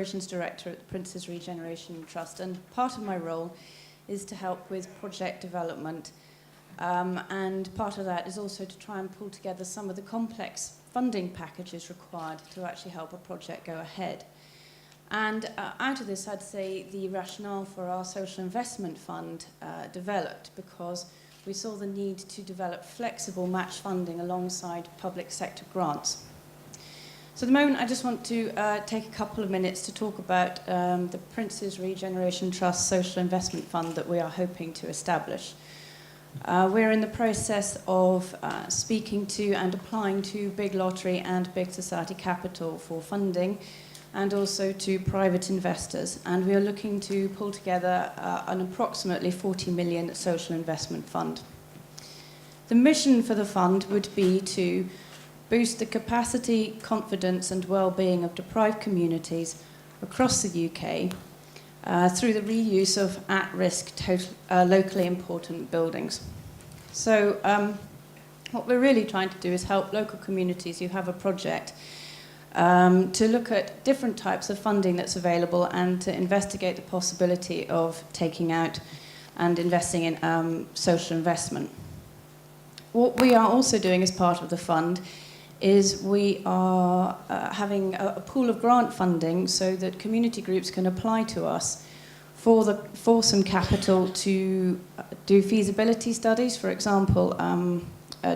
Operations Director at the Prince's Regeneration Trust, and part of my role is to help with project development. And part of that is also to try and pull together some of the complex funding packages required to actually help a project go ahead. And out of this, I'd say the rationale for our social investment fund developed because we saw the need to develop flexible match funding alongside public sector grants. So at the moment, I just want to take a couple of minutes to talk about the Prince's Regeneration Trust Social Investment Fund that we are hoping to establish. We're in the process of speaking to and applying to Big Lottery and Big Society Capital for funding, and also to private investors. And we are looking to pull together an approximately 40 million social investment fund. The mission for the fund would be to boost the capacity, confidence and well-being of deprived communities across the UK through the reuse of at-risk, locally important buildings. So what we're really trying to do is help local communities who have a project to look at different types of funding that's available and to investigate the possibility of taking out and investing in social investment. What we are also doing as part of the fund is we are having a pool of grant funding so that community groups can apply to us for some capital to do feasibility studies, for example,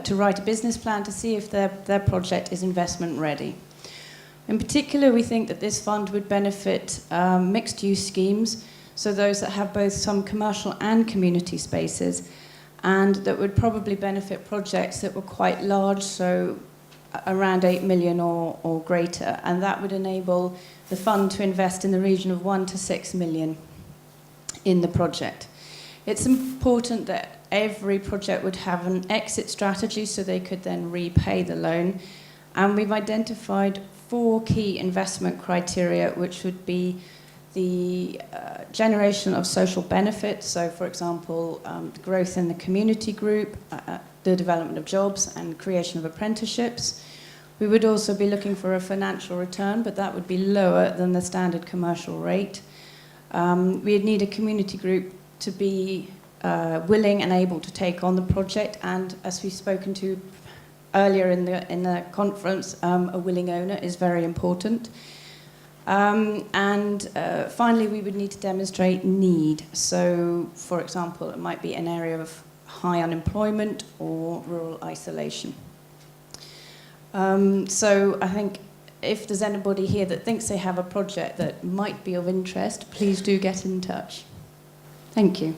to write a business plan to see if their project is investment ready. In particular, we think that this fund would benefit mixed-use schemes, so those that have both some commercial and community spaces, and that would probably benefit projects that were quite large, so around 8 million or greater, and that would enable the fund to invest in the region of 1 to 6 million in the project. It's important that every project would have an exit strategy so they could then repay the loan, and we've identified 4 key investment criteria, which would be the generation of social benefits, so for example, growth in the community group, the development of jobs and creation of apprenticeships. We would also be looking for a financial return, but that would be lower than the standard commercial rate. We'd need a community group to be willing and able to take on the project, and as we've spoken to earlier in the conference, a willing owner is very important. Finally, we would need to demonstrate need. So, for example, it might be an area of high unemployment or rural isolation. So I think if there's anybody here that thinks they have a project that might be of interest, please do get in touch. Thank you.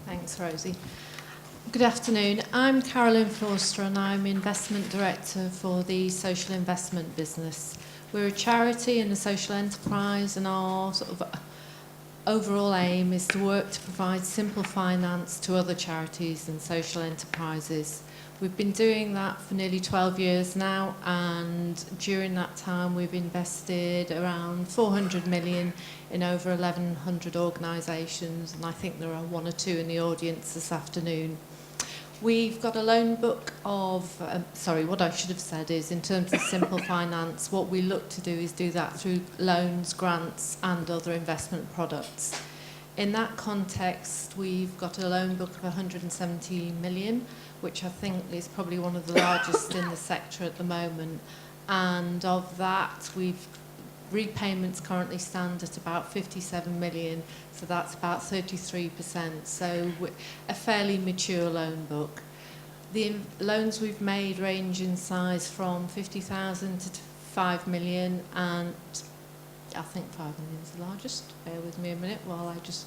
Thanks, Rosie. Good afternoon. I'm Forster and I'm Investment Director for the Social Investment Business. We're a charity and a social enterprise, and our sort of overall aim is to work to provide simple finance to other charities and social enterprises. We've been doing that for nearly 12 years now, and during that time we've invested around 400 million in over 1,100 organisations, and I think there are 1 or 2 in the audience this afternoon. We've got a loan book of, what I should have said is, in terms of simple finance, what we look to do is do that through loans, grants and other investment products. In that context, we've got a loan book of 170 million, which I think is probably one of the largest in the sector at the moment. And of that, repayments currently stand at about 57 million, so that's about 33%, so a fairly mature loan book. The loans we've made range in size from 50,000 to 5 million, and I think 5 million is the largest. Bear with me a minute while I just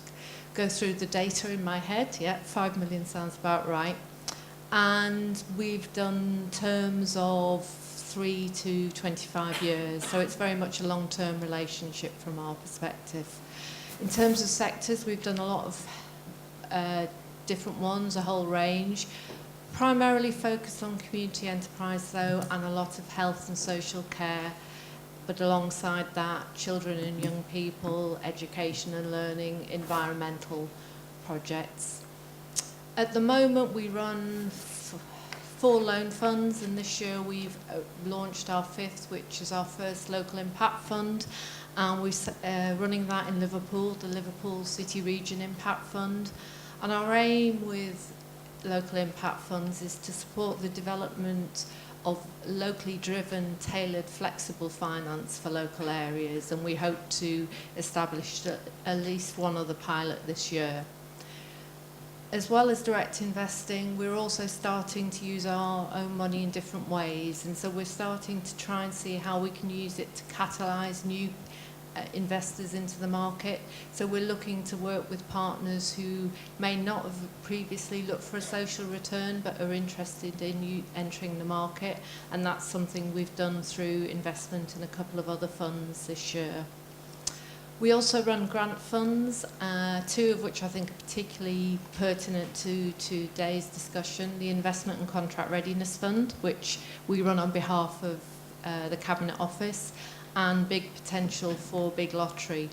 go through the data in my head. Yeah, 5 million sounds about right. And we've done terms of 3 to 25 years, so it's very much a long-term relationship from our perspective. In terms of sectors, we've done a lot of different ones, a whole range, primarily focused on community enterprise though, and a lot of health and social care, but alongside that, children and young people, education and learning, environmental projects. At the moment, we run 4 loan funds, and this year we've launched our 5th, which is our first local impact fund, and we're running that in Liverpool, the Liverpool City Region Impact Fund. And our aim with local impact funds is to support the development of locally driven, tailored, flexible finance for local areas, and we hope to establish at least one other pilot this year. As well as direct investing, we're also starting to use our own money in different ways, and so we're starting to try and see how we can use it to catalyse new investors into the market. So we're looking to work with partners who may not have previously looked for a social return but are interested in entering the market, and that's something we've done through investment in a couple of other funds this year. We also run grant funds, two of which I think are particularly pertinent to today's discussion: the Investment and Contract Readiness Fund, which we run on behalf of the Cabinet Office, and Big Potential for Big Lottery.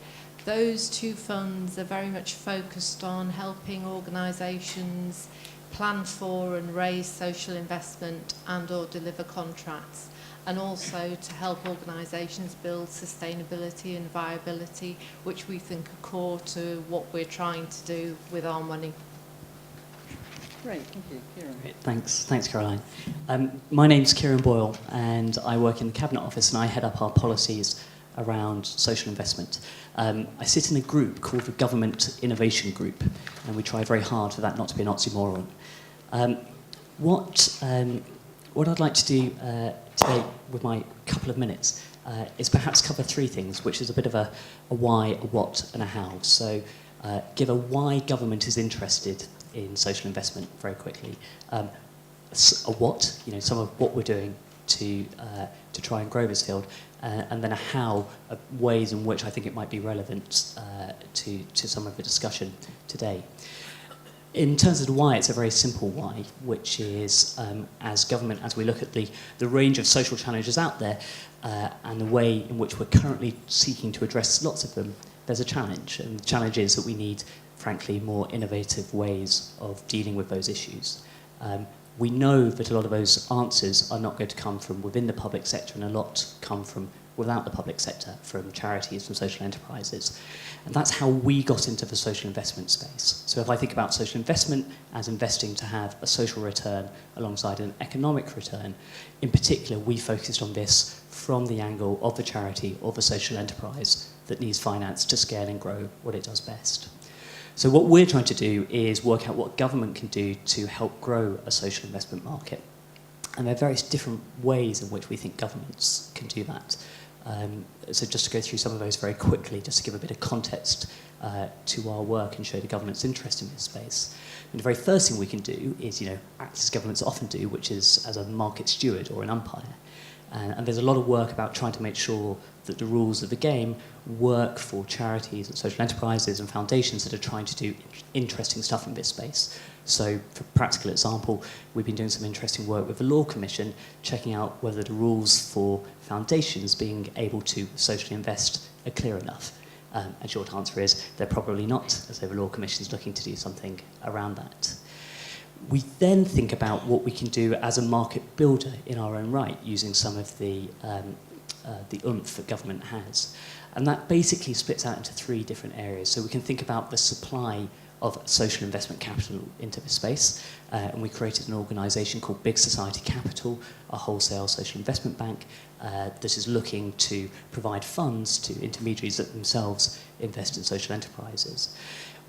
Those two funds are very much focused on helping organisations plan for and raise social investment and or deliver contracts, and also to help organisations build sustainability and viability, which we think are core to what we're trying to do with our money. Great, thank you. Kieron. Great, thanks Caroline. My name's Kieron Boyle, and I work in the Cabinet Office, and I head up our policies around social investment. I sit in a group called the Government Innovation Group, and we try very hard for that not to be an oxymoron. What I'd like to do today with my couple of minutes is perhaps cover three things, which is a bit of a why, a what, and a how. So give a why government is interested in social investment very quickly, a what, some of what we're doing to try and grow this field, and then a how, ways in which I think it might be relevant to some of the discussion today. In terms of the why, it's a very simple why, which is as government, as we look at the range of social challenges out there and the way in which we're currently seeking to address lots of them, there's a challenge, and the challenge is that we need, frankly, more innovative ways of dealing with those issues. We know that a lot of those answers are not going to come from within the public sector, and a lot come from without the public sector, from charities, from social enterprises. And that's how we got into the social investment space. So if I think about social investment as investing to have a social return alongside an economic return, in particular, we focused on this from the angle of the charity or the social enterprise that needs finance to scale and grow what it does best. So what we're trying to do is work out what government can do to help grow a social investment market. And there are various different ways in which we think governments can do that. So just to go through some of those very quickly, just to give a bit of context to our work and show the government's interest in this space. And the very first thing we can do is, act as governments often do, which is as a market steward or an umpire. And there's a lot of work about trying to make sure that the rules of the game work for charities and social enterprises and foundations that are trying to do interesting stuff in this space. So, for a practical example, we've been doing some interesting work with the Law Commission, checking out whether the rules for foundations being able to socially invest are clear enough. And short answer is they're probably not, as the Law Commission is looking to do something around that. We then think about what we can do as a market builder in our own right, using some of the oomph that government has. And that basically splits out into three different areas. So we can think about the supply of social investment capital into the space. And we created an organisation called Big Society Capital, a wholesale social investment bank that is looking to provide funds to intermediaries that themselves invest in social enterprises.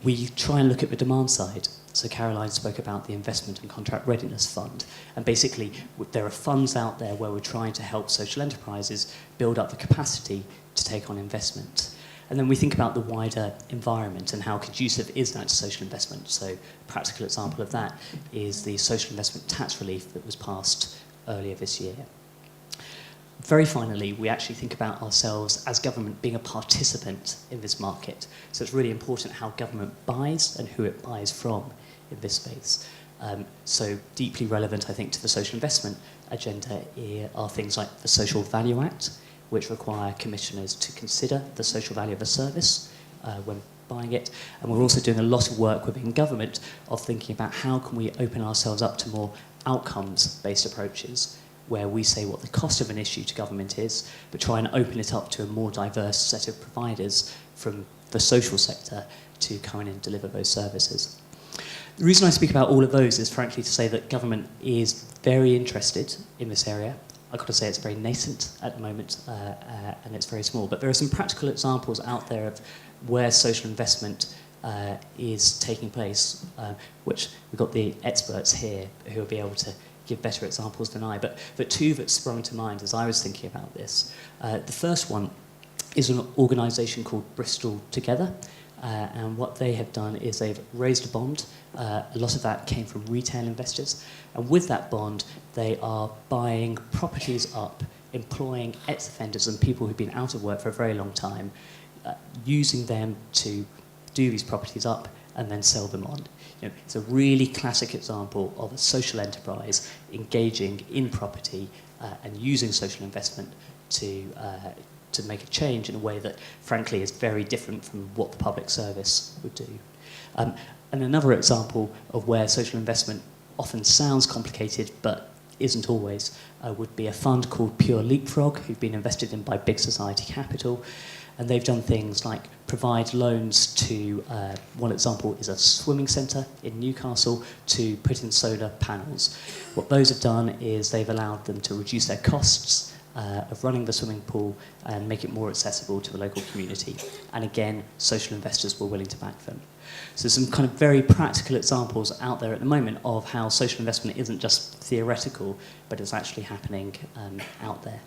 We try and look at the demand side. So Caroline spoke about the Investment and Contract Readiness Fund. And basically, there are funds out there where we're trying to help social enterprises build up the capacity to take on investment. And then we think about the wider environment and how conducive is that to social investment. So a practical example of that is the social investment tax relief that was passed earlier this year. Very finally, we actually think about ourselves as government being a participant in this market. So it's really important how government buys and who it buys from in this space. So deeply relevant, I think, to the social investment agenda are things like the Social Value Act, which require commissioners to consider the social value of a service when buying it. And we're also doing a lot of work within government of thinking about how can we open ourselves up to more outcomes-based approaches. where we say what the cost of an issue to government is, but try and open it up to a more diverse set of providers from the social sector to come in and deliver those services. The reason I speak about all of those is frankly to say that government is very interested in this area. I've got to say it's very nascent at the moment and it's very small, but there are some practical examples out there of where social investment is taking place, which we've got the experts here who will be able to give better examples than I, but two that sprung to mind as I was thinking about this. The first one is an organisation called Bristol Together, and what they have done is they've raised a bond. A lot of that came from retail investors, and with that bond they are buying properties up, employing ex-offenders and people who've been out of work for a very long time, using them to do these properties up and then sell them on. You know, it's a really classic example of a social enterprise engaging in property and using social investment to make a change in a way that, frankly, is very different from what the public service would do. And another example of where social investment often sounds complicated but isn't always would be a fund called Pure Leapfrog, who've been invested in by Big Society Capital. And they've done things like provide loans to, one example is a swimming centre in Newcastle, to put in solar panels. What those have done is they've allowed them to reduce their costs of running the swimming pool and make it more accessible to the local community. And again, social investors were willing to back them. So some kind of very practical examples out there at the moment of how social investment isn't just theoretical, but it's actually happening out there.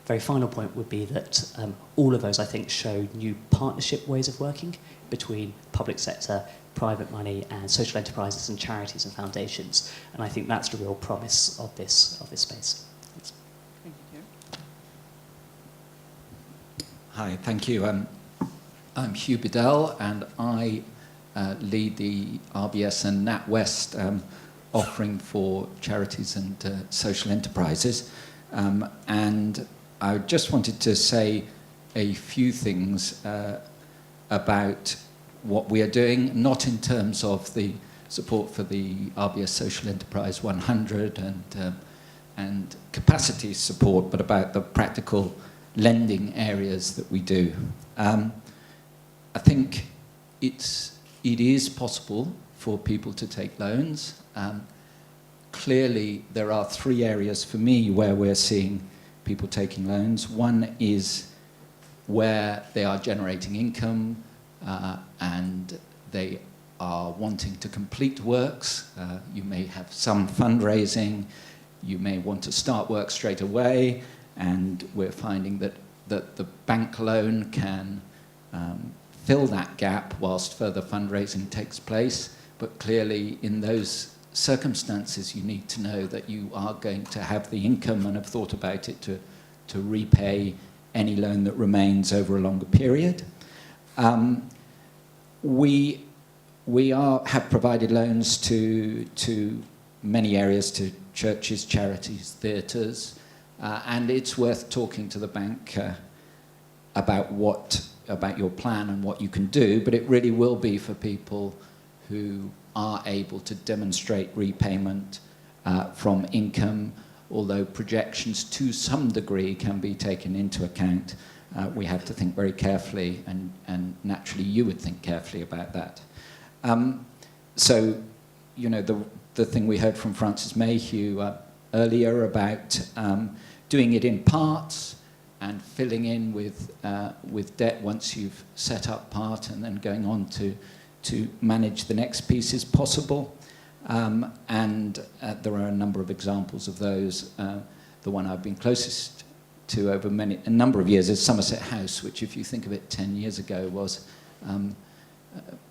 Very final point would be that all of those, I think, show new partnership ways of working between public sector, private money, and social enterprises and charities and foundations. And I think that's the real promise of this space. Thanks. Thank you, Kieron. Hi, thank you. I'm Hugh Biddell, and I lead the RBS and NatWest offering for charities and social enterprises. And I just wanted to say a few things about what we are doing, not in terms of the support for the RBS Social Enterprise 100 and capacity support, but about the practical lending areas that we do. I think it is possible for people to take loans. Clearly, there are three areas for me where we're seeing people taking loans. One is where they are generating income and they are wanting to complete works. You may have some fundraising, you may want to start work straight away, and we're finding that the bank loan can fill that gap whilst further fundraising takes place. But clearly in those circumstances, you need to know that you are going to have the income and have thought about it to repay any loan that remains over a longer period. We have provided loans to many areas, to churches, charities, theatres, and it's worth talking to the bank about your plan and what you can do, but it really will be for people who are able to demonstrate repayment from income, although projections to some degree can be taken into account. We have to think very carefully, and naturally you would think carefully about that. So, you know, the thing we heard from Francis Mayhew earlier about doing it in parts and filling in with debt once you've set up part, and then going on to manage the next piece is possible. And there are a number of examples of those. The one I've been closest to over a number of years is Somerset House, which, if you think of it, 10 years ago was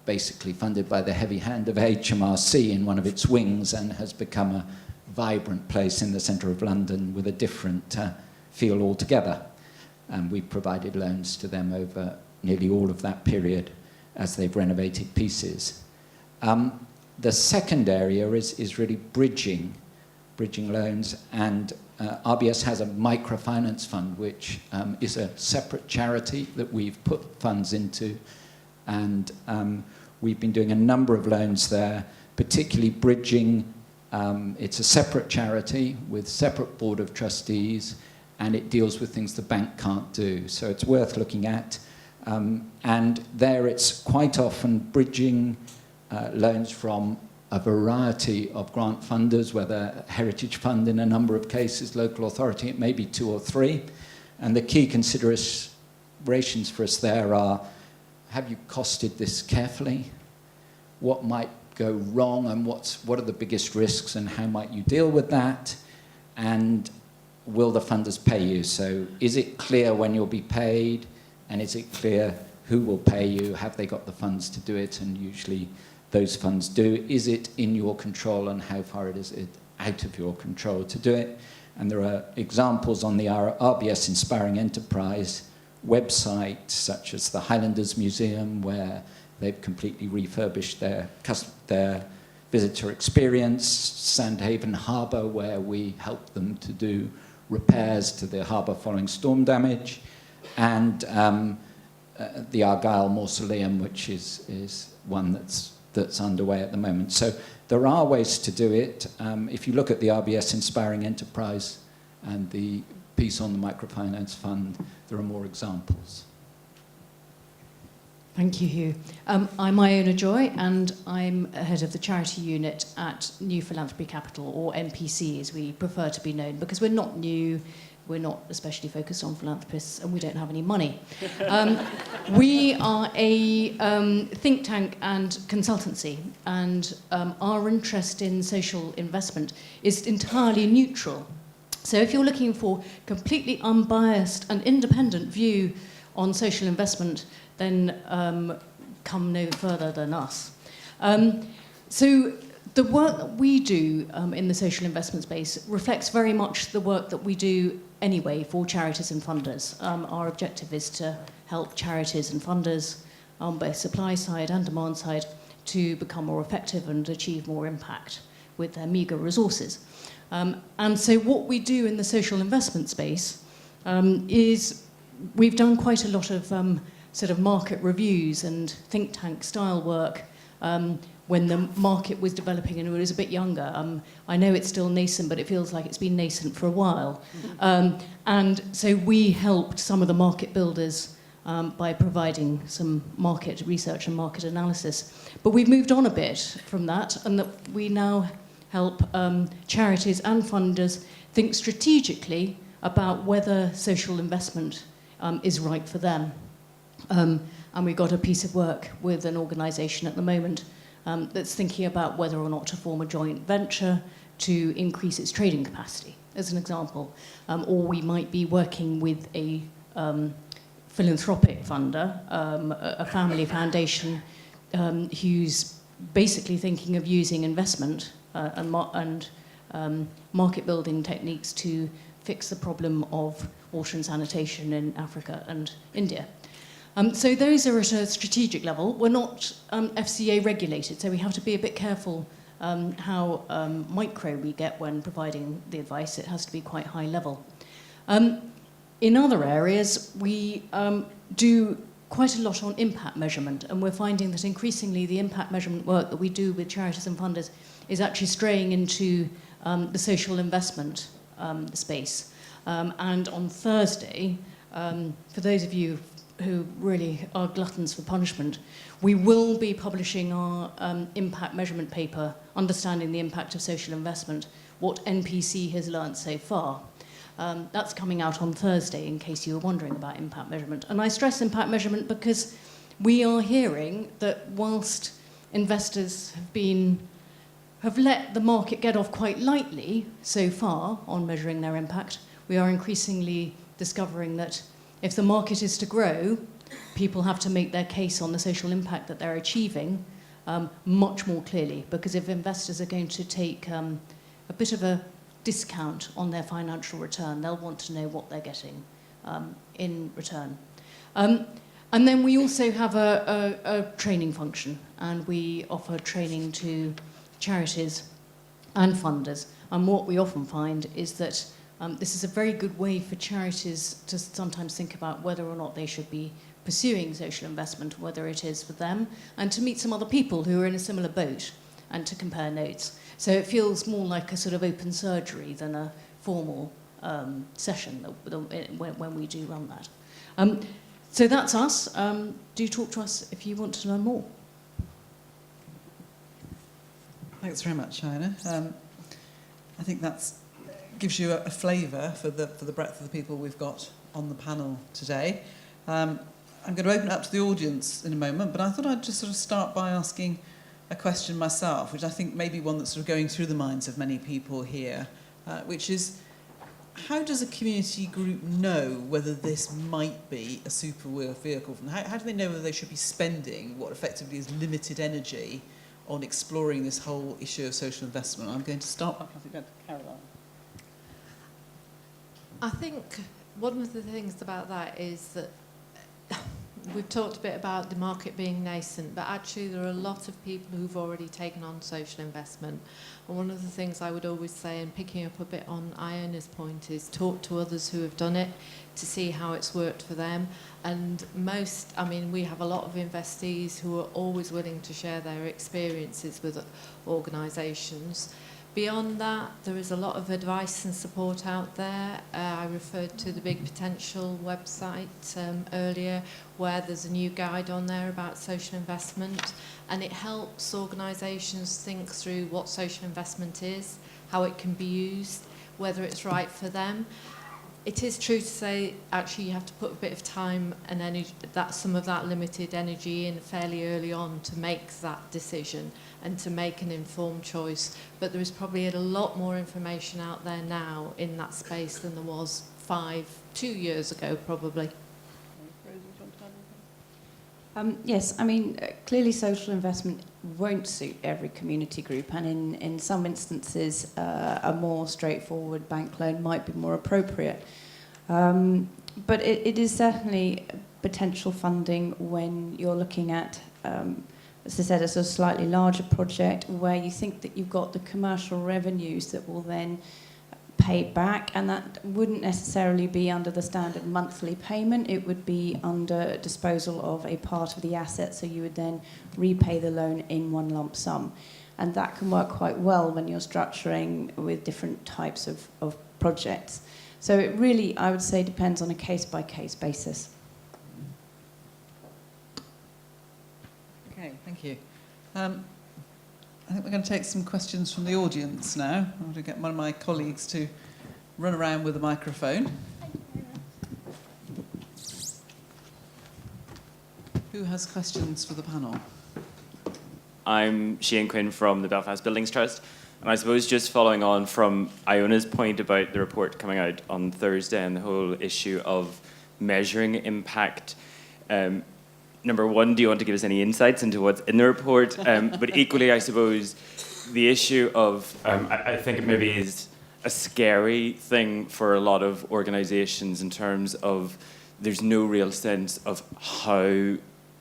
basically funded by the heavy hand of HMRC in one of its wings, and has become a vibrant place in the centre of London with a different feel altogether. And we provided loans to them over nearly all of that period as they've renovated pieces. The second area is really bridging loans, and RBS has a microfinance fund, which is a separate charity that we've put funds into, and we've been doing a number of loans there, particularly bridging It's a separate charity with separate board of trustees, and it deals with things the bank can't do. So it's worth looking at. And there it's quite often bridging loans from a variety of grant funders, whether Heritage Fund in a number of cases, local authority, it may be 2 or 3. And the key considerations for us there are, have you costed this carefully? What might go wrong, and what are the biggest risks, and how might you deal with that? And will the funders pay you? So is it clear when you'll be paid? And is it clear who will pay you? Have they got the funds to do it? And usually those funds do. Is it in your control, and how far is it out of your control to do it? And there are examples on the RBS Inspiring Enterprise website, such as the Highlanders Museum, where they've completely refurbished their visitor experience, Sandhaven Harbour, where we help them to do repairs to the harbour following storm damage, and the Argyll Mausoleum, which is one that's underway at the moment. So there are ways to do it. If you look at the RBS Inspiring Enterprise and the piece on the Microfinance Fund, there are more examples. Thank you, Hugh. I'm Iona Joy, and I'm head of the charity unit at New Philanthropy Capital, or NPC as we prefer to be known, because we're not new, we're not especially focused on philanthropists, and we don't have any money. We are a think tank and consultancy, and our interest in social investment is entirely neutral. So if you're looking for completely unbiased and independent view on social investment, then come no further than us. So the work that we do in the social investment space reflects very much the work that we do anyway for charities and funders. Our objective is to help charities and funders on both supply side and demand side to become more effective and achieve more impact with their meagre resources. And so what we do in the social investment space is we've done quite a lot of sort of market reviews and think tank style work when the market was developing and it was a bit younger. I know it's still nascent, but it feels like it's been nascent for a while. And so we helped some of the market builders by providing some market research and market analysis. But we've moved on a bit from that, and that we now help charities and funders think strategically about whether social investment is right for them. And we've got a piece of work with an organisation at the moment that's thinking about whether or not to form a joint venture to increase its trading capacity, as an example. Or we might be working with a philanthropic funder, a family foundation, who's basically thinking of using investment and market building techniques to fix the problem of water and sanitation in Africa and India. So those are at a strategic level. We're not FCA regulated, so we have to be a bit careful how micro we get when providing the advice. It has to be quite high level. In other areas, we do quite a lot on impact measurement, and we're finding that increasingly the impact measurement work that we do with charities and funders is actually straying into the social investment space. And on Thursday, for those of you who really are gluttons for punishment, we will be publishing our impact measurement paper, Understanding the Impact of Social Investment, what NPC has learnt so far. That's coming out on Thursday, in case you were wondering about impact measurement. And I stress impact measurement because we are hearing that whilst investors have let the market get off quite lightly so far on measuring their impact, we are increasingly discovering that if the market is to grow, people have to make their case on the social impact that they're achieving much more clearly. Because if investors are going to take a bit of a discount on their financial return, they'll want to know what they're getting in return. And then we also have a training function, and we offer training to charities and funders. And what we often find is that this is a very good way for charities to sometimes think about whether or not they should be pursuing social investment, whether it is for them, and to meet some other people who are in a similar boat. and to compare notes. So it feels more like a sort of open surgery than a formal session when we do run that. So that's us. Do talk to us if you want to learn more. Thanks very much, Iona. I think that gives you a flavour for the breadth of the people we've got on the panel today. I'm going to open it up to the audience in a moment, but I thought I'd just sort of start by asking a question myself, which I think may be one that's sort of going through the minds of many people here, which is, how does a community group know whether this might be a super vehicle? How do they know whether they should be spending what effectively is limited energy on exploring this whole issue of social investment? I'm going to start by passing down to Caroline. I think one of the things about that is that we've talked a bit about the market being nascent, but actually there are a lot of people who've already taken on social investment. And one of the things I would always say, and picking up a bit on Iona's point, is talk to others who have done it to see how it's worked for them. And we have a lot of investees who are always willing to share their experiences with organisations. Beyond that, there is a lot of advice and support out there. I referred to the Big Potential website earlier, where there's a new guide on there about social investment, and it helps organisations think through what social investment is, how it can be used, whether it's right for them. It is true to say, actually, you have to put a bit of time and energy, some of that limited energy in fairly early on to make that decision and to make an informed choice. But there is probably a lot more information out there now in that space than there was 2 years ago, probably. Yes, clearly social investment won't suit every community group, and in some instances a more straightforward bank loan might be more appropriate. But it is certainly potential funding when you're looking at, as I said, a slightly larger project where you think that you've got the commercial revenues that will then pay back, and that wouldn't necessarily be under the standard monthly payment. It would be under disposal of a part of the asset, so you would then repay the loan in one lump sum. And that can work quite well when you're structuring with different types of projects. So it really, I would say, depends on a case-by-case basis. Okay, thank you. I think we're going to take some questions from the audience now. I'm going to get one of my colleagues to run around with a microphone. Who has questions for the panel? I'm Shane Quinn from the Belfast Buildings Trust. And I suppose just following on from Iona's point about the report coming out on Thursday and the whole issue of measuring impact, number one, do you want to give us any insights into what's in the report? But equally, I suppose, the issue of, I think it maybe is a scary thing for a lot of organisations in terms of there's no real sense of how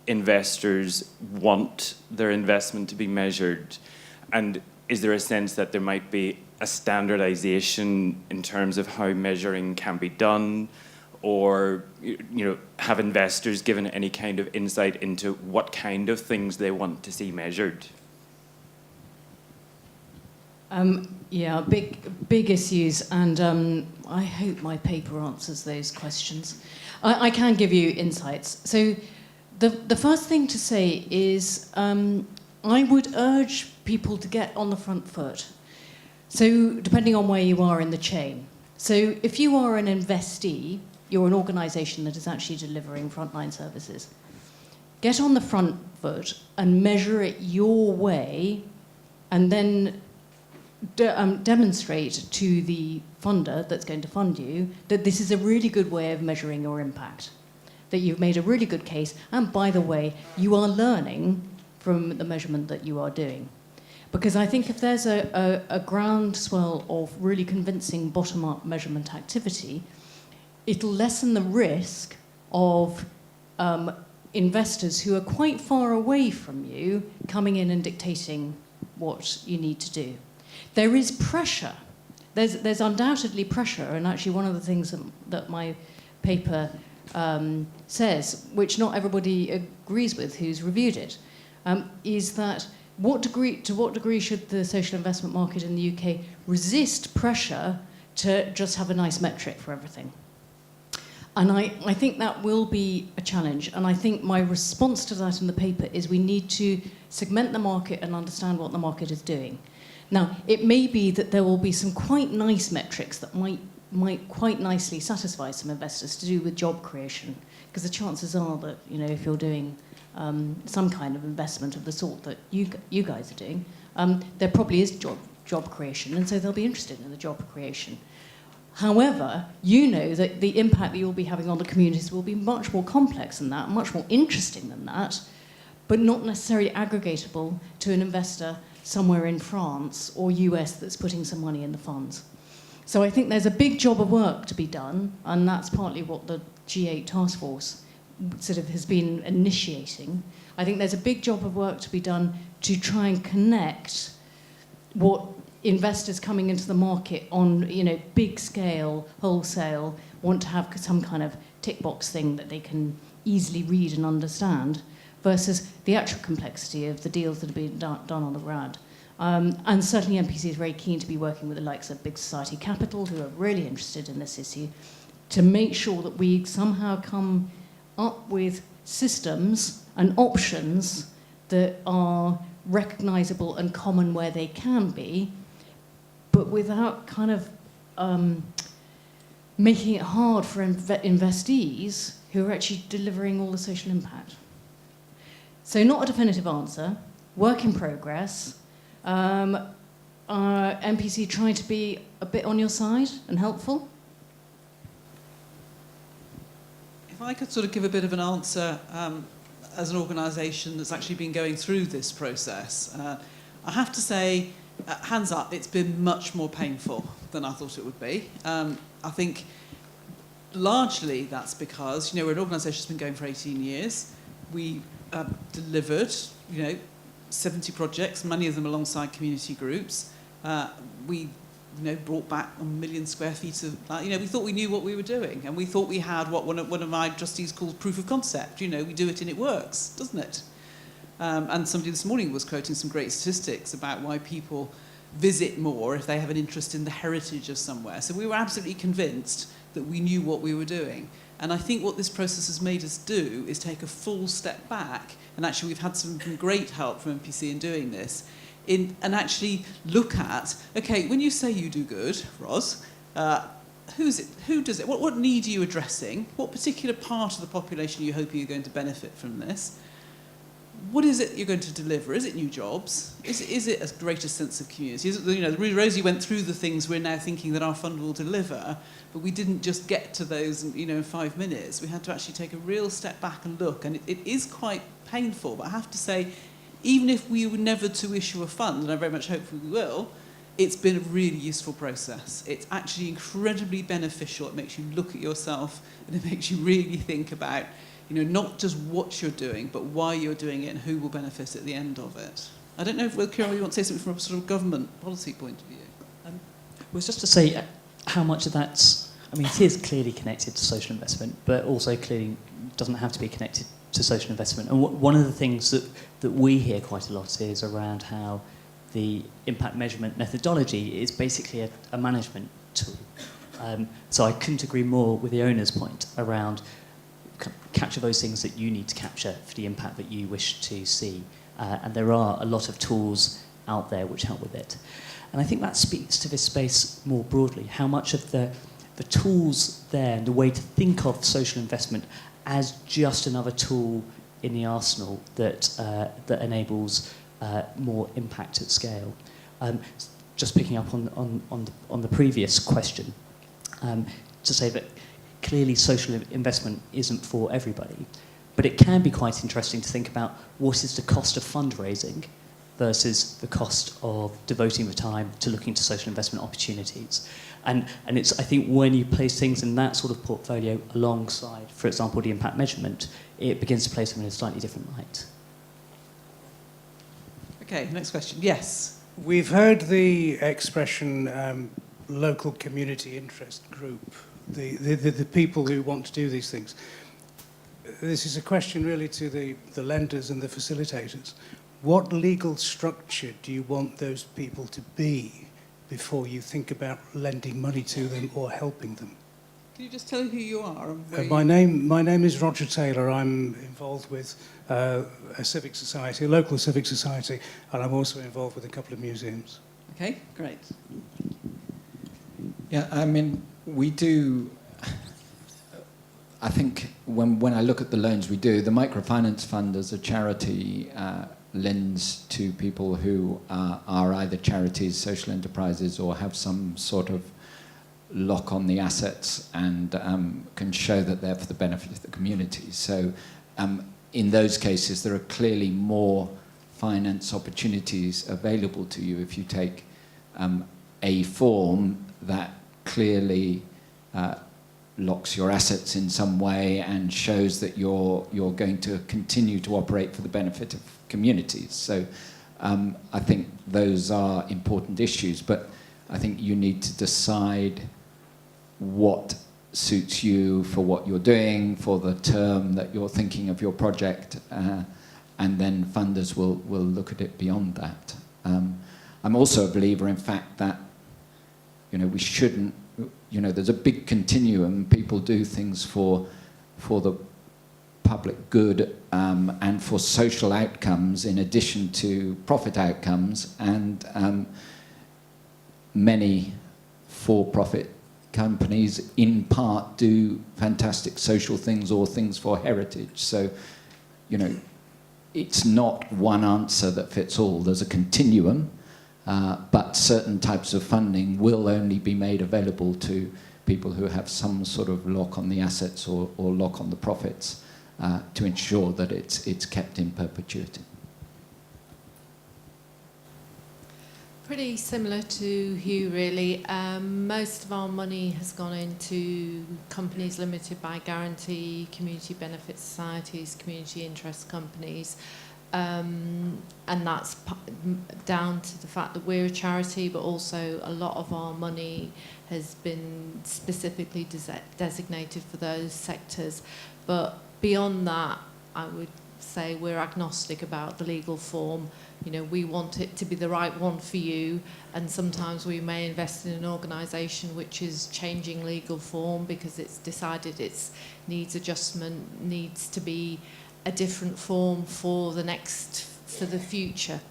investors want their investment to be measured. And is there a sense that there might be a standardisation in terms of how measuring can be done? Or, have investors given any kind of insight into what kind of things they want to see measured? Big issues, and I hope my paper answers those questions. I can give you insights. So the first thing to say is I would urge people to get on the front foot. So depending on where you are in the chain. So if you are an investee, you're an organisation that is actually delivering frontline services. Get on the front foot and measure it your way, and then demonstrate to the funder that's going to fund you that this is a really good way of measuring your impact, that you've made a really good case, and by the way, you are learning from the measurement that you are doing. Because I think if there's a groundswell of really convincing bottom-up measurement activity, it'll lessen the risk of investors who are quite far away from you coming in and dictating what you need to do. There is pressure. There's undoubtedly pressure, and actually one of the things that my paper says, which not everybody agrees with who's reviewed it, is that to what degree should the social investment market in the UK resist pressure to just have a nice metric for everything? And I think that will be a challenge. And I think my response to that in the paper is we need to segment the market and understand what the market is doing. Now, it may be that there will be some quite nice metrics that might quite nicely satisfy some investors to do with job creation, because the chances are that, you know, if you're doing some kind of investment of the sort that you guys are doing, there probably is job creation, and so they'll be interested in the job creation. However, you know that the impact that you'll be having on the communities will be much more complex than that, much more interesting than that, but not necessarily aggregatable to an investor somewhere in France or US that's putting some money in the funds. So I think there's a big job of work to be done, and that's partly what the G8 task force sort of has been initiating. I think there's a big job of work to be done to try and connect what investors coming into the market on, you know, big scale, wholesale, want to have some kind of tick box thing that they can easily read and understand, versus the actual complexity of the deals that are being done on the ground. And certainly MPC is very keen to be working with the likes of Big Society Capital, who are really interested in this issue, to make sure that we somehow come up with systems and options that are recognisable and common where they can be, but without kind of making it hard for investees who are actually delivering all the social impact. So not a definitive answer, work in progress. MPC trying to be a bit on your side and helpful? If I could sort of give a bit of an answer as an organisation that's actually been going through this process, I have to say, hands up, it's been much more painful than I thought it would be. I think largely that's because, you know, we're an organisation that's been going for 18 years. We delivered, you know, 70 projects, many of them alongside community groups. We, you know, brought back 1 million square feet of, you know, we thought we knew what we were doing, and we thought we had what one of my trustees calls proof of concept. You know, we do it and it works, doesn't it? And somebody this morning was quoting some great statistics about why people visit more if they have an interest in the heritage of somewhere. So we were absolutely convinced that we knew what we were doing. And I think what this process has made us do is take a full step back, and actually we've had some great help from MPC in doing this, and actually look at, okay, when you say you do good, Ros, who's it? Who does it? What need are you addressing? What particular part of the population are you hoping you're going to benefit from this? What is it you're going to deliver? Is it new jobs? Is it a greater sense of community? Is it, you know, Rosie went through the things we're now thinking that our fund will deliver, but we didn't just get to those, you know, in 5 minutes. We had to actually take a real step back and look, and it is quite painful. But I have to say, even if we were never to issue a fund, and I very much hope we will, it's been a really useful process. It's actually incredibly beneficial. It makes you look at yourself, and it makes you really think about, you know, not just what you're doing, but why you're doing it and who will benefit at the end of it. I don't know if, well, Kieron, you want to say something from a sort of government policy point of view? Was just to say how much of that's, I mean, it is clearly connected to social investment, but also clearly doesn't have to be connected to social investment. And one of the things that we hear quite a lot is around how the impact measurement methodology is basically a management tool. So I couldn't agree more with the owner's point around capture those things that you need to capture for the impact that you wish to see. And there are a lot of tools out there which help with it. And I think that speaks to this space more broadly, how much of the tools there and the way to think of social investment as just another tool in the arsenal that enables more impact at scale. Just picking up on the previous question, to say that clearly social investment isn't for everybody, but it can be quite interesting to think about what is the cost of fundraising versus the cost of devoting the time to looking to social investment opportunities. And it's, I think, when you place things in that sort of portfolio alongside, for example, the impact measurement, it begins to place them in a slightly different light. Okay, next question. Yes. We've heard the expression local community interest group, the people who want to do these things. This is a question really to the lenders and the facilitators. what legal structure do you want those people to be before you think about lending money to them or helping them? Can you just tell who you are? And where My name is Roger Taylor. I'm involved with a civic society, a local civic society, and I'm also involved with a couple of museums. Okay, great. Yeah, I mean, we do. I think when I look at the loans we do, the microfinance fund as a charity lends to people who are either charities, social enterprises, or have some sort of lock on the assets and can show that they're for the benefit of the community. So in those cases, there are clearly more finance opportunities available to you if you take a form that clearly locks your assets in some way and shows that you're going to continue to operate for the benefit of communities. So I think those are important issues, but I think you need to decide what suits you for what you're doing, for the term that you're thinking of your project, and then funders will look at it beyond that. I'm also a believer, in fact, that we shouldn't. There's a big continuum. People do things for the public good and for social outcomes in addition to profit outcomes, and many for-profit companies in part do fantastic social things or things for heritage. So, it's not one answer that fits all. There's a continuum, but certain types of funding will only be made available to people who have some sort of lock on the assets or lock on the profits to ensure that it's kept in perpetuity. Pretty similar to Hugh, really. Most of our money has gone into companies limited by guarantee, community benefit societies, community interest companies. And that's down to the fact that we're a charity, but also a lot of our money has been specifically designated for those sectors. But beyond that, I would say we're agnostic about the legal form. We want it to be the right one for you, and sometimes we may invest in an organisation which is changing legal form because it's decided its needs adjustment needs to be a different form for the future.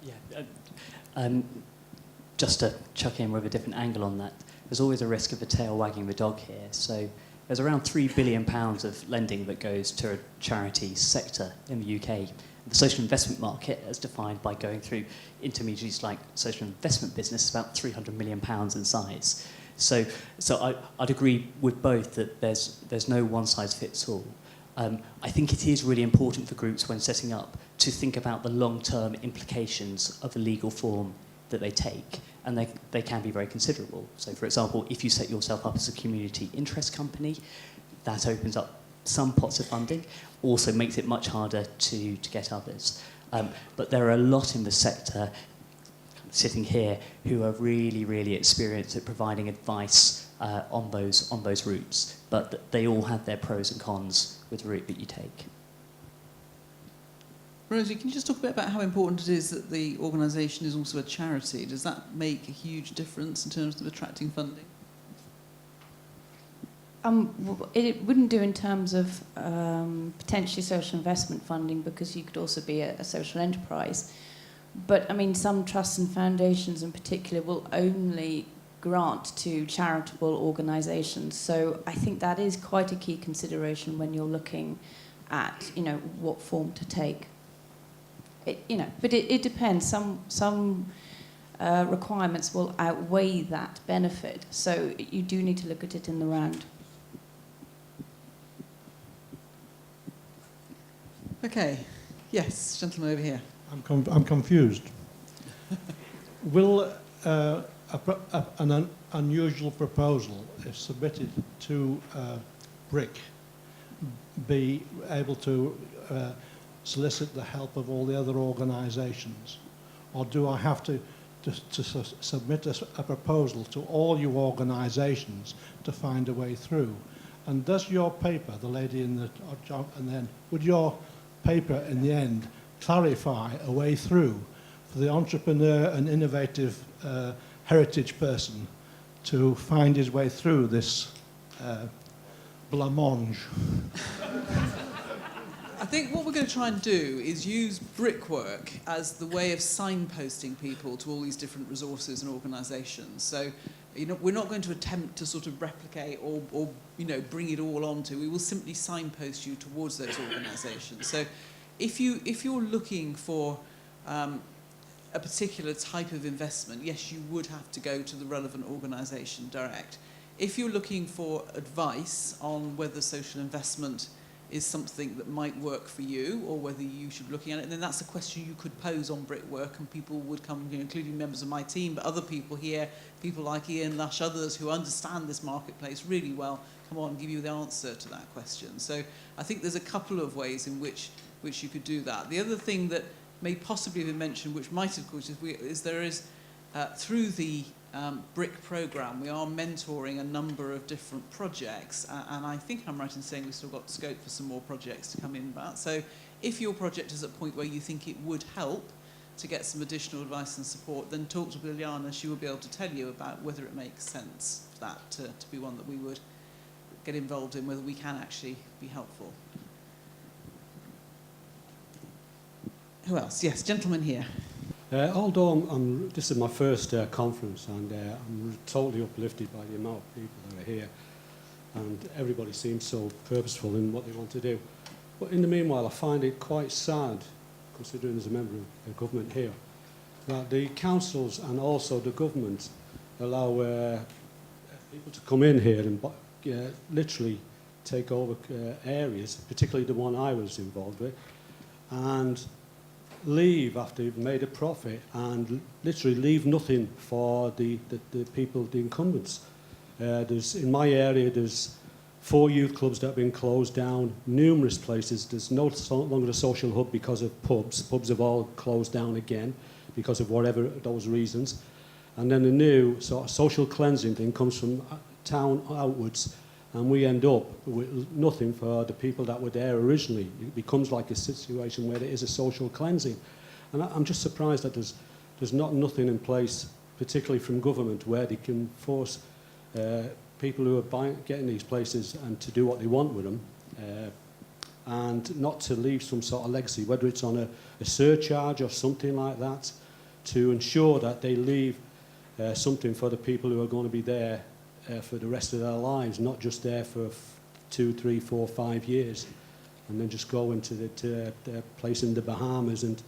Yeah, just to chuck in with a different angle on that, there's always a risk of the tail wagging the dog here. So there's around £3 billion of lending that goes to a charity sector in the UK. The social investment market, as defined by going through intermediaries like social investment business, is about £300 million in size. So I'd agree with both that there's no one size fits all. I think it is really important for groups when setting up to think about the long-term implications of a legal form that they take, and they can be very considerable. So, for example, if you set yourself up as a community interest company, that opens up some pots of funding, also makes it much harder to get others. But there are a lot in the sector sitting here who are really, really experienced at providing advice on those routes, but they all have their pros and cons with the route that you take. Rosie, can you just talk a bit about how important it is that the organisation is also a charity? Does that make a huge difference in terms of attracting funding? It wouldn't do in terms of potentially social investment funding, because you could also be a social enterprise. But, some trusts and foundations in particular will only grant to charitable organisations. So I think that is quite a key consideration when you're looking at, what form to take. But it depends. Some requirements will outweigh that benefit. So you do need to look at it in the round. Okay. Yes, gentleman over here. I'm confused. Will an unusual proposal, if submitted to BRIC, be able to solicit the help of all the other organisations? Or do I have to submit a proposal to all you organisations to find a way through? And does your paper, the lady in the and then would your paper in the end clarify a way through for the entrepreneur and innovative heritage person to find his way through this blancmange? I think what we're going to try and do is use brickwork as the way of signposting people to all these different resources and organisations. So, we're not going to attempt to sort of replicate or bring it all onto. We will simply signpost you towards those organisations. So, if you're looking for a particular type of investment, yes, you would have to go to the relevant organisation direct. If you're looking for advice on whether social investment is something that might work for you or whether you should be looking at it, then that's a question you could pose on brickwork, and people would come, including members of my team, but other people here, people like Ian Lush, others who understand this marketplace really well, come on and give you the answer to that question. So I think there's a couple of ways in which you could do that. The other thing that may possibly have been mentioned, which might have caused is there is, through the BRIC programme, we are mentoring a number of different projects, and I think I'm right in saying we've still got scope for some more projects to come in about. So if your project is at a point where you think it would help to get some additional advice and support, then talk to Ileana. She will be able to tell you about whether it makes sense for that to be one that we would get involved in, whether we can actually be helpful. Who else? Yes, gentleman here. Although this is my first conference, and I'm totally uplifted by the amount of people that are here, and everybody seems so purposeful in what they want to do. But in the meanwhile, I find it quite sad, considering as a member of the government here, that the councils and also the government allow people to come in here and literally take over areas, particularly the one I was involved with, and leave after you've made a profit and literally leave nothing for the people, the incumbents. In my area, there's 4 youth clubs that have been closed down, numerous places. There's no longer a social hub because of pubs. Pubs have all closed down again because of whatever those reasons. And then the new sort of social cleansing thing comes from town outwards, and we end up with nothing for the people that were there originally. It becomes like a situation where there is a social cleansing. And I'm just surprised that there's nothing in place, particularly from government, where they can force people who are getting these places and to do what they want with them, and not to leave some sort of legacy, whether it's on a surcharge or something like that, to ensure that they leave something for the people who are going to be there for the rest of their lives, not just there for 2, 3, 4, 5 years, and then just go into the place in the Bahamas and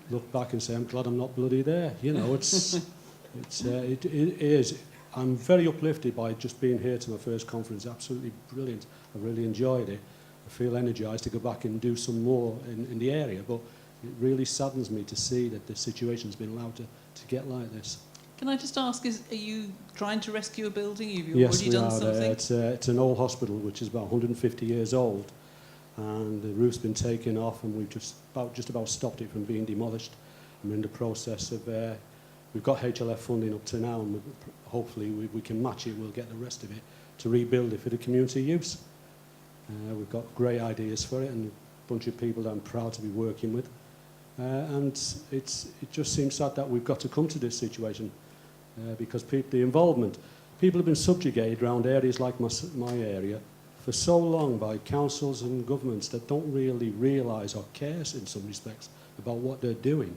look back and say, I'm glad I'm not bloody there. It is. I'm very uplifted by just being here to my first conference. Absolutely brilliant. I really enjoyed it. I feel energised to go back and do some more in the area, but it really saddens me to see that the situation's been allowed to get like this. Can I just ask, are you trying to rescue a building? Have you yes, already done something? It's an old hospital which is about 150 years old, and the roof's been taken off, and we've just about stopped it from being demolished. I'm in the process of, we've got HLF funding up to now, and hopefully we can match it, we'll get the rest of it to rebuild it for the community use. We've got great ideas for it, and a bunch of people that I'm proud to be working with. And it just seems sad that we've got to come to this situation. Because the involvement, people have been subjugated around areas like my area for so long by councils and governments that don't really realise or care in some respects about what they're doing,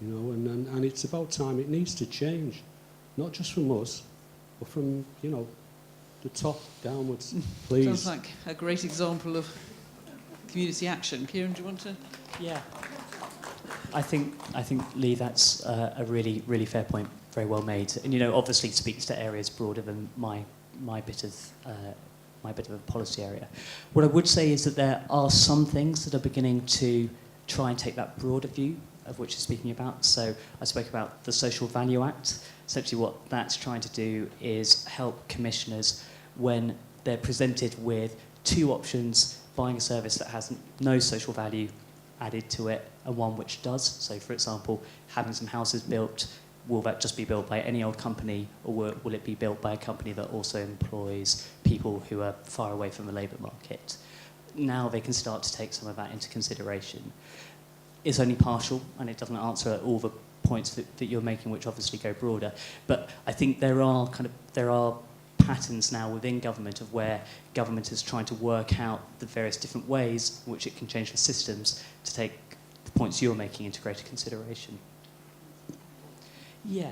and it's about time it needs to change, not just from us, but from the top downwards. Please. Sounds like a great example of community action. Kieron, do you want to? Yeah. I think Lee, that's a really, really fair point. Very well made, and obviously speaks to areas broader than my bit of a policy area. What I would say is that there are some things that are beginning to try and take that broader view of which you're speaking about. So I spoke about the Social Value Act. Essentially, what that's trying to do is help commissioners when they're presented with 2 options: buying a service that has no social value added to it, and one which does. So, for example, having some houses built will that just be built by any old company, or will it be built by a company that also employs people who are far away from the labour market? Now they can start to take some of that into consideration. It's only partial, and it doesn't answer all the points that you're making, which obviously go broader. But I think there are patterns now within government of where government is trying to work out the various different ways in which it can change the systems to take the points you're making into greater consideration. Yeah.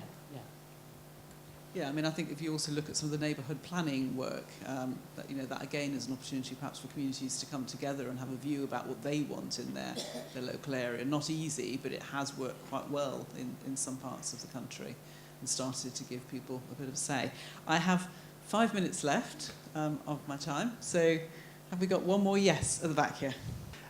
Yeah, I mean, I think if you also look at some of the neighbourhood planning work, that again is an opportunity perhaps for communities to come together and have a view about what they want in their local area. Not easy, but it has worked quite well in some parts of the country and started to give people a bit of a say. I have 5 minutes left of my time, so have we got one more yes at the back here?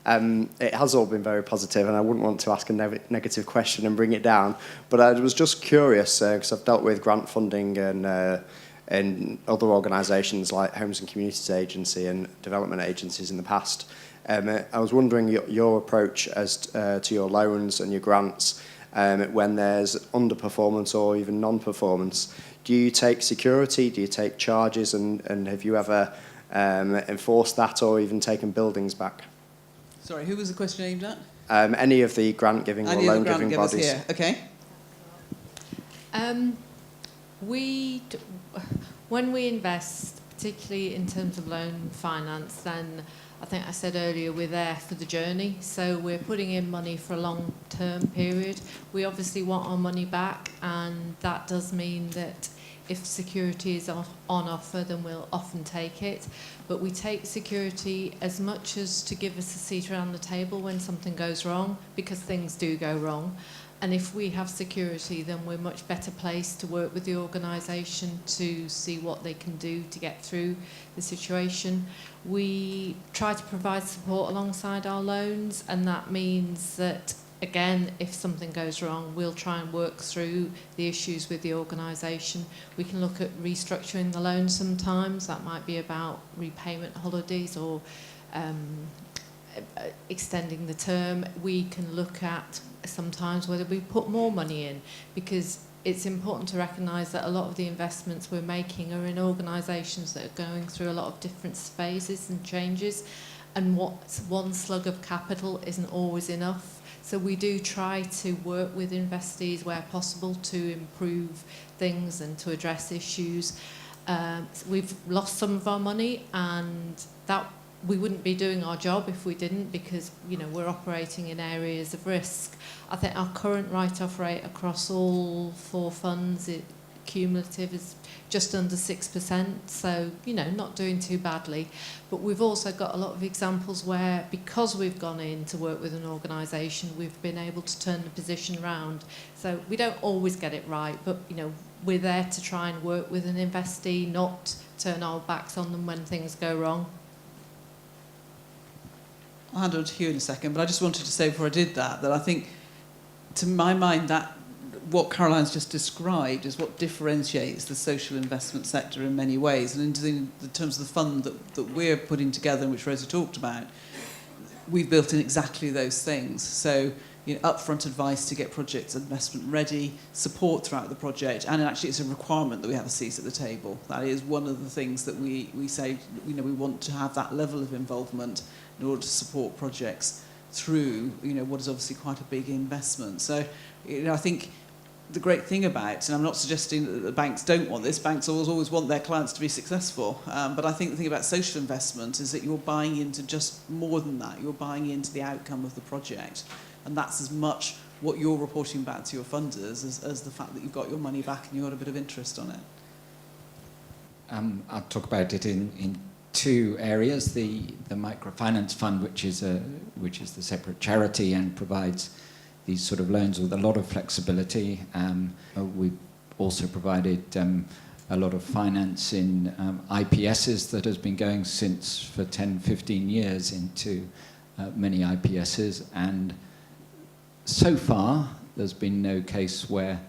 It has all been very positive, and I wouldn't want to ask a negative question and bring it down, but I was just curious, because I've dealt with grant funding and other organisations like Homes and Communities Agency and development agencies in the past. I was wondering your approach as to your loans and your grants when there's underperformance or even non-performance. Do you take security? Do you take charges? And have you ever enforced that or even taken buildings back? Sorry, who was the question aimed at? Any of the grant-giving or loan-giving bodies. Here. Okay. When we invest, particularly in terms of loan finance, then I think I said earlier, we're there for the journey. So we're putting in money for a long-term period. We obviously want our money back, and that does mean that if security is on offer, then we'll often take it. But we take security as much as to give us a seat around the table when something goes wrong, because things do go wrong. And if we have security, then we're much better placed to work with the organisation to see what they can do to get through the situation. We try to provide support alongside our loans, and that means that, again, if something goes wrong, we'll try and work through the issues with the organisation. We can look at restructuring the loan sometimes. That might be about repayment holidays or extending the term. We can look at sometimes whether we put more money in, because it's important to recognise that a lot of the investments we're making are in organisations that are going through a lot of different phases and changes, and what's one slug of capital isn't always enough. So we do try to work with investees where possible to improve things and to address issues. We've lost some of our money, and that we wouldn't be doing our job if we didn't, because we're operating in areas of risk. I think our current write-off rate across all 4 funds, cumulative, is just under 6%, so not doing too badly. But we've also got a lot of examples where, because we've gone in to work with an organisation, we've been able to turn the position around. So we don't always get it right, but we're there to try and work with an investee, not turn our backs on them when things go wrong. I'll hand over to Hugh in a second, but I just wanted to say before I did that I think, to my mind, that what Caroline's just described is what differentiates the social investment sector in many ways. And in terms of the fund that we're putting together, which Rosie talked about, we've built in exactly those things. So upfront advice to get projects investment ready, support throughout the project, and actually it's a requirement that we have a seat at the table. That is one of the things that we say, we want to have that level of involvement in order to support projects through what is obviously quite a big investment. So I think the great thing about, and I'm not suggesting that the banks don't want this, banks always want their clients to be successful, but I think the thing about social investment is that you're buying into just more than that. You're buying into the outcome of the project, and that's as much what you're reporting back to your funders as the fact that you've got your money back and you've got a bit of interest on it. I'll talk about it in 2 areas: the microfinance fund, which is the separate charity and provides these sort of loans with a lot of flexibility. We've also provided a lot of finance in IPSs that has been going for 10, 15 years into many IPSs, and so far there's been no case where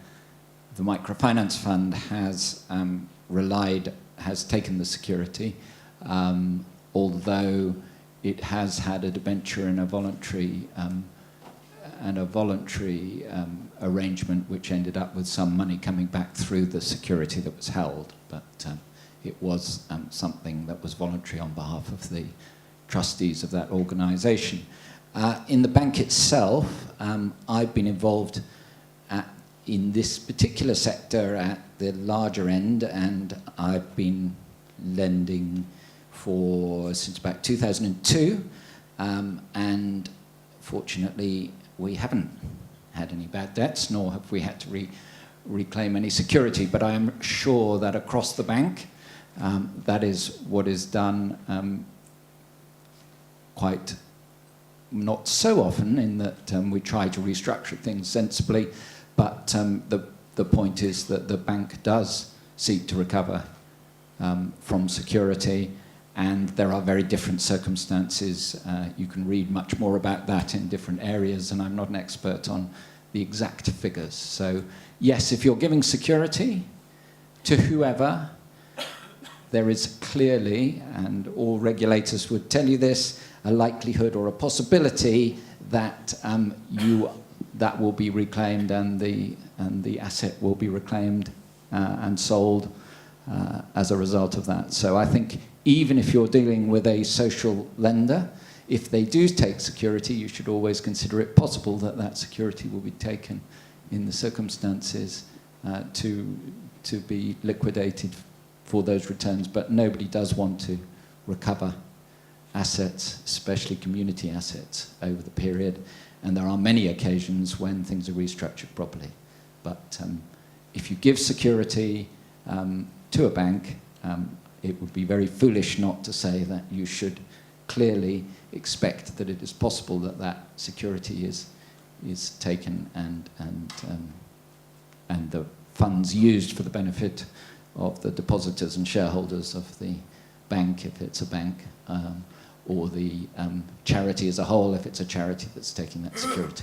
the microfinance fund has taken the security, although it has had a debenture and a voluntary a voluntary arrangement which ended up with some money coming back through the security that was held. But it was something that was voluntary on behalf of the trustees of that organisation. In the bank itself, I've been involved in this particular sector at the larger end, and I've been lending since about 2002, and fortunately we haven't had any bad debts, nor have we had to reclaim any security, but I am sure that across the bank that is what is done quite not so often, in that we try to restructure things sensibly, but the point is that the bank does seek to recover from security, and there are very different circumstances. You can read much more about that in different areas, and I'm not an expert on the exact figures. So yes, if you're giving security to whoever, there is clearly, and all regulators would tell you this, a likelihood or a possibility that that will be reclaimed, and the asset will be reclaimed and sold as a result of that. So I think even if you're dealing with a social lender, if they do take security, you should always consider it possible that that security will be taken in the circumstances to be liquidated for those returns. But nobody does want to recover assets, especially community assets, over the period. And there are many occasions when things are restructured properly. But if you give security to a bank, it would be very foolish not to say that you should clearly expect that it is possible that that security is taken and the funds used for the benefit of the depositors and shareholders of the bank, if it's a bank, or the charity as a whole, if it's a charity that's taking that security.